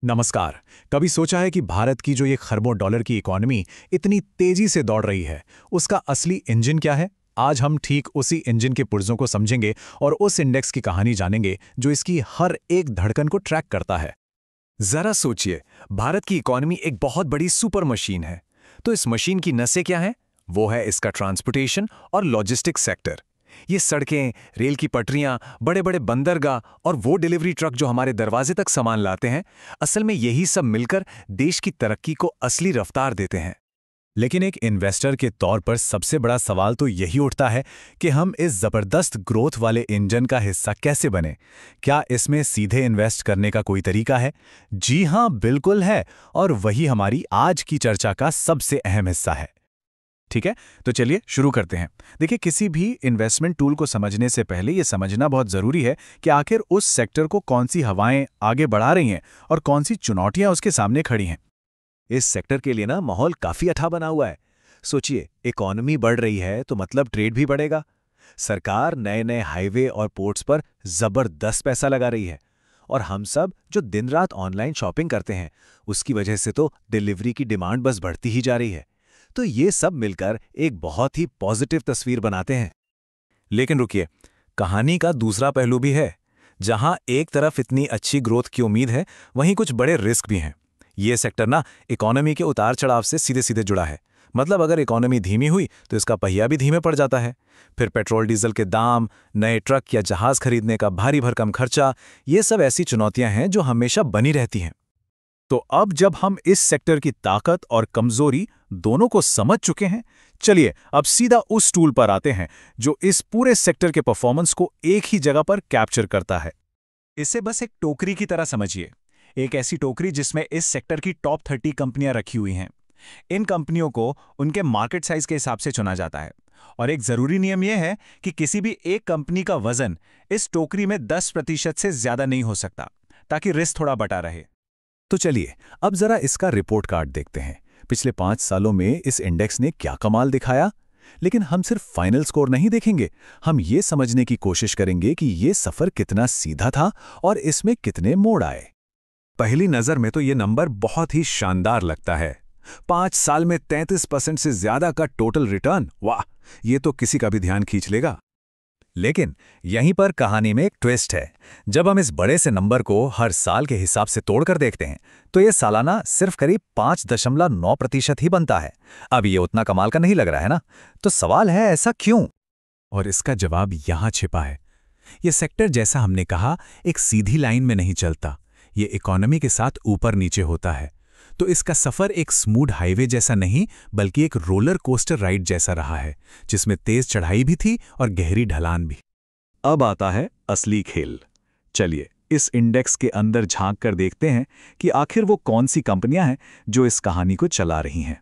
नमस्कार। कभी सोचा है कि भारत की जो ये खरबों डॉलर की इकॉनमी इतनी तेजी से दौड़ रही है, उसका असली इंजन क्या है? आज हम ठीक उसी इंजन के पुर्जों को समझेंगे और उस इंडेक्स की कहानी जानेंगे जो इसकी हर एक धड़कन को ट्रैक करता है। जरा सोचिए, भारत की इकॉनमी एक बहुत बड़ी सुपर मशीन है। तो इस मशीन की नसें क्या हैं? वो है इसका ट्रांसपोर्टेशन और लॉजिस्टिक्स सेक्टर। ये सड़कें, रेल की पटरियां, बड़े बड़े बंदरगाह और वो डिलीवरी ट्रक जो हमारे दरवाजे तक सामान लाते हैं, असल में यही सब मिलकर देश की तरक्की को असली रफ्तार देते हैं। लेकिन एक इन्वेस्टर के तौर पर सबसे बड़ा सवाल तो यही उठता है कि हम इस जबरदस्त ग्रोथ वाले इंजन का हिस्सा कैसे बने? क्या इसमें सीधे इन्वेस्ट करने का कोई तरीका है? जी हां, बिल्कुल है, और वही हमारी आज की चर्चा का सबसे अहम हिस्सा है। ठीक है, तो चलिए शुरू करते हैं। देखिए, किसी भी इन्वेस्टमेंट टूल को समझने से पहले यह समझना बहुत जरूरी है कि आखिर उस सेक्टर को कौन सी हवाएं आगे बढ़ा रही हैं और कौन सी चुनौतियां उसके सामने खड़ी हैं। इस सेक्टर के लिए ना माहौल काफी अच्छा बना हुआ है। सोचिए, इकॉनमी बढ़ रही है तो मतलब ट्रेड भी बढ़ेगा। सरकार नए नए हाईवे और पोर्ट्स पर जबरदस्त पैसा लगा रही है, और हम सब जो दिन रात ऑनलाइन शॉपिंग करते हैं, उसकी वजह से तो डिलीवरी की डिमांड बस बढ़ती ही जा रही है। तो ये सब मिलकर एक बहुत ही पॉजिटिव तस्वीर बनाते हैं। लेकिन रुकिए, कहानी का दूसरा पहलू भी है। जहां एक तरफ इतनी अच्छी ग्रोथ की उम्मीद है, वहीं कुछ बड़े रिस्क भी हैं। ये सेक्टर ना इकोनॉमी के उतार चढ़ाव से सीधे सीधे जुड़ा है। मतलब अगर इकोनॉमी धीमी हुई तो इसका पहिया भी धीमे पड़ जाता है। फिर पेट्रोल डीजल के दाम, नए ट्रक या जहाज खरीदने का भारी भरकम खर्चा, ये सब ऐसी चुनौतियां हैं जो हमेशा बनी रहती हैं। तो अब जब हम इस सेक्टर की ताकत और कमजोरी दोनों को समझ चुके हैं, चलिए अब सीधा उस टूल पर आते हैं जो इस पूरे सेक्टर के परफॉर्मेंस को एक ही जगह पर कैप्चर करता है। इसे बस एक टोकरी की तरह समझिए। एक ऐसी टोकरी जिसमें इस सेक्टर की टॉप 30 कंपनियां रखी हुई हैं। इन कंपनियों को उनके मार्केट साइज के हिसाब से चुना जाता है, और एक जरूरी नियम यह है कि किसी भी एक कंपनी का वजन इस टोकरी में 10% से ज्यादा नहीं हो सकता, ताकि रिस्क थोड़ा बटा रहे। तो चलिए अब जरा इसका रिपोर्ट कार्ड देखते हैं। पिछले 5 सालों में इस इंडेक्स ने क्या कमाल दिखाया। लेकिन हम सिर्फ फाइनल स्कोर नहीं देखेंगे, हम ये समझने की कोशिश करेंगे कि ये सफर कितना सीधा था और इसमें कितने मोड़ आए। पहली नजर में तो ये नंबर बहुत ही शानदार लगता है। 5 साल में 33% से ज्यादा का टोटल रिटर्न। वाह, ये तो किसी का भी ध्यान खींच लेगा। लेकिन यहीं पर कहानी में एक ट्विस्ट है। जब हम इस बड़े से नंबर को हर साल के हिसाब से तोड़कर देखते हैं, तो ये सालाना सिर्फ करीब 5.9% ही बनता है। अब ये उतना कमाल का नहीं लग रहा है ना? तो सवाल है, ऐसा क्यों? और इसका जवाब यहां छिपा है। ये सेक्टर, जैसा हमने कहा, एक सीधी लाइन में नहीं चलता। ये इकोनॉमी के साथ ऊपर नीचे होता है। तो इसका सफर एक स्मूथ हाईवे जैसा नहीं, बल्कि एक रोलर कोस्टर राइड जैसा रहा है, जिसमें तेज चढ़ाई भी थी और गहरी ढलान भी। अब आता है असली खेल। चलिए इस इंडेक्स के अंदर झांक कर देखते हैं कि आखिर वो कौन सी कंपनियां हैं जो इस कहानी को चला रही हैं।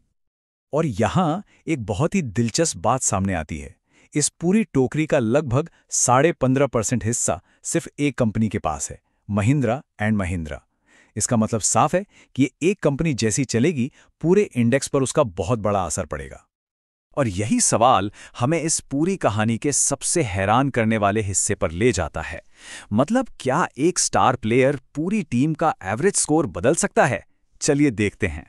और यहां एक बहुत ही दिलचस्प बात सामने आती है। इस पूरी टोकरी का लगभग 15.5% हिस्सा सिर्फ एक कंपनी के पास है, महिंद्रा एंड महिंद्रा। इसका मतलब साफ है कि ये एक कंपनी जैसी चलेगी, पूरे इंडेक्स पर उसका बहुत बड़ा असर पड़ेगा। और यही सवाल हमें इस पूरी कहानी के सबसे हैरान करने वाले हिस्से पर ले जाता है। मतलब क्या एक स्टार प्लेयर पूरी टीम का एवरेज स्कोर बदल सकता है? चलिए देखते हैं।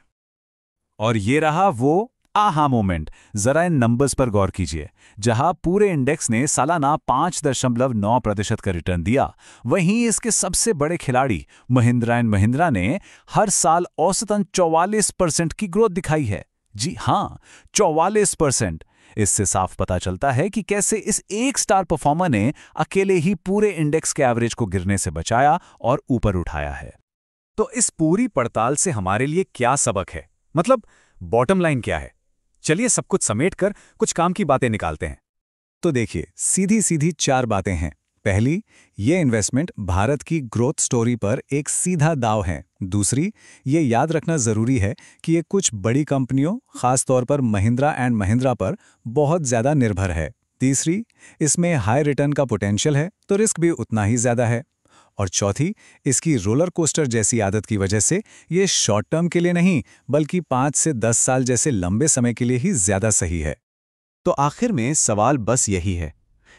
और ये रहा वो आहा मोमेंट। जरा इन नंबर्स पर गौर कीजिए। जहां पूरे इंडेक्स ने सालाना 5.9% का रिटर्न दिया, वहीं इसके सबसे बड़े खिलाड़ी महिंद्रा एंड महिंद्रा ने हर साल औसतन 44% की ग्रोथ दिखाई है। जी हां, 44%। इससे साफ पता चलता है कि कैसे इस एक स्टार परफॉर्मर ने अकेले ही पूरे इंडेक्स के एवरेज को गिरने से बचाया और ऊपर उठाया है। तो इस पूरी पड़ताल से हमारे लिए क्या सबक है? मतलब बॉटम लाइन क्या है? चलिए सब कुछ समेटकर कुछ काम की बातें निकालते हैं। तो देखिए, सीधी सीधी 4 बातें हैं। पहली, ये इन्वेस्टमेंट भारत की ग्रोथ स्टोरी पर एक सीधा दाव है। दूसरी, ये याद रखना जरूरी है कि ये कुछ बड़ी कंपनियों, खास तौर पर महिंद्रा एंड महिंद्रा पर बहुत ज्यादा निर्भर है। तीसरी, इसमें हाई रिटर्न का पोटेंशियल है, तो रिस्क भी उतना ही ज्यादा है। और चौथी, इसकी रोलर कोस्टर जैसी आदत की वजह से ये शॉर्ट टर्म के लिए नहीं, बल्कि 5 से 10 साल जैसे लंबे समय के लिए ही ज्यादा सही है। तो आखिर में सवाल बस यही है,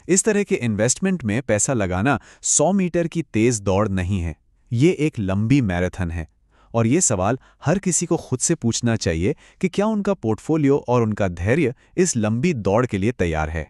इस तरह के इन्वेस्टमेंट में पैसा लगाना 100 मीटर की तेज दौड़ नहीं है, ये एक लंबी मैराथन है। और ये सवाल हर किसी को खुद से पूछना चाहिए कि क्या उनका पोर्टफोलियो और उनका धैर्य इस लंबी दौड़ के लिए तैयार है।